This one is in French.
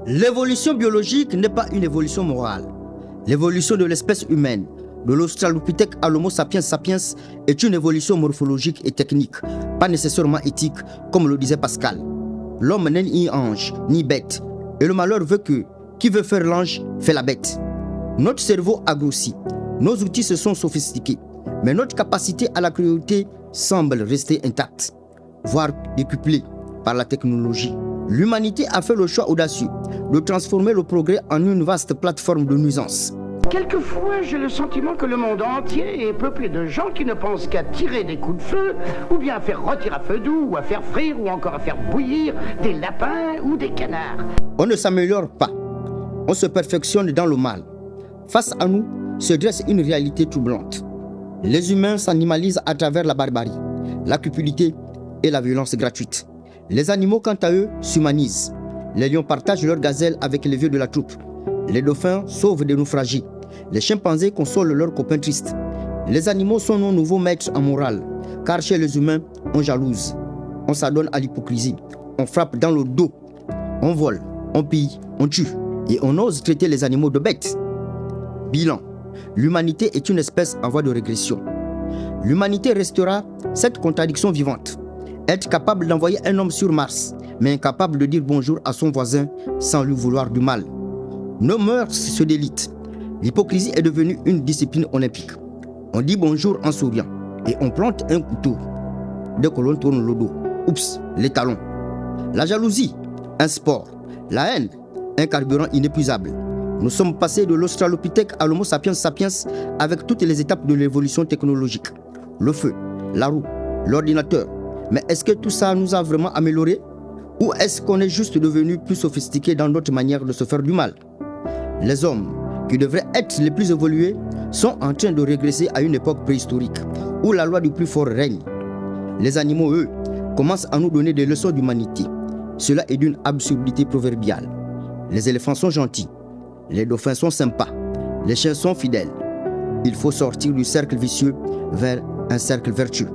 L'évolution biologique n'est pas une évolution morale. L'évolution de l'espèce humaine, de l'Australopithèque à l'Homo sapiens sapiens, est une évolution morphologique et technique, pas nécessairement éthique, comme le disait Pascal. L'homme n'est ni ange, ni bête, et le malheur veut que qui veut faire l'ange fait la bête. Notre cerveau a grossi, nos outils se sont sophistiqués, mais notre capacité à la cruauté semble rester intacte, voire décuplée par la technologie. L'humanité a fait le choix audacieux de transformer le progrès en une vaste plateforme de nuisance. Quelquefois, j'ai le sentiment que le monde entier est peuplé de gens qui ne pensent qu'à tirer des coups de feu, ou bien à faire rôtir à feu doux, ou à faire frire, ou encore à faire bouillir des lapins ou des canards. On ne s'améliore pas, on se perfectionne dans le mal. Face à nous se dresse une réalité troublante. Les humains s'animalisent à travers la barbarie, la cupidité et la violence gratuite. Les animaux, quant à eux, s'humanisent. Les lions partagent leurs gazelles avec les vieux de la troupe. Les dauphins sauvent des naufragés. Les chimpanzés consolent leurs copains tristes. Les animaux sont nos nouveaux maîtres en morale, car chez les humains, on jalouse, on s'adonne à l'hypocrisie, on frappe dans le dos, on vole, on pille, on tue, et on ose traiter les animaux de bêtes. Bilan: l'humanité est une espèce en voie de régression. L'humanité restera cette contradiction vivante. Être capable d'envoyer un homme sur Mars, mais incapable de dire bonjour à son voisin sans lui vouloir du mal. Nos mœurs se délitent. L'hypocrisie est devenue une discipline olympique. On dit bonjour en souriant et on plante un couteau dès que l'on tourne le dos. Oups, les talons. La jalousie, un sport. La haine, un carburant inépuisable. Nous sommes passés de l'Australopithèque à l'Homo sapiens sapiens avec toutes les étapes de l'évolution technologique. Le feu, la roue, l'ordinateur. Mais est-ce que tout ça nous a vraiment améliorés? Ou est-ce qu'on est juste devenu plus sophistiqués dans notre manière de se faire du mal? Les hommes, qui devraient être les plus évolués, sont en train de régresser à une époque préhistorique, où la loi du plus fort règne. Les animaux, eux, commencent à nous donner des leçons d'humanité. Cela est d'une absurdité proverbiale. Les éléphants sont gentils, les dauphins sont sympas, les chiens sont fidèles. Il faut sortir du cercle vicieux vers un cercle vertueux.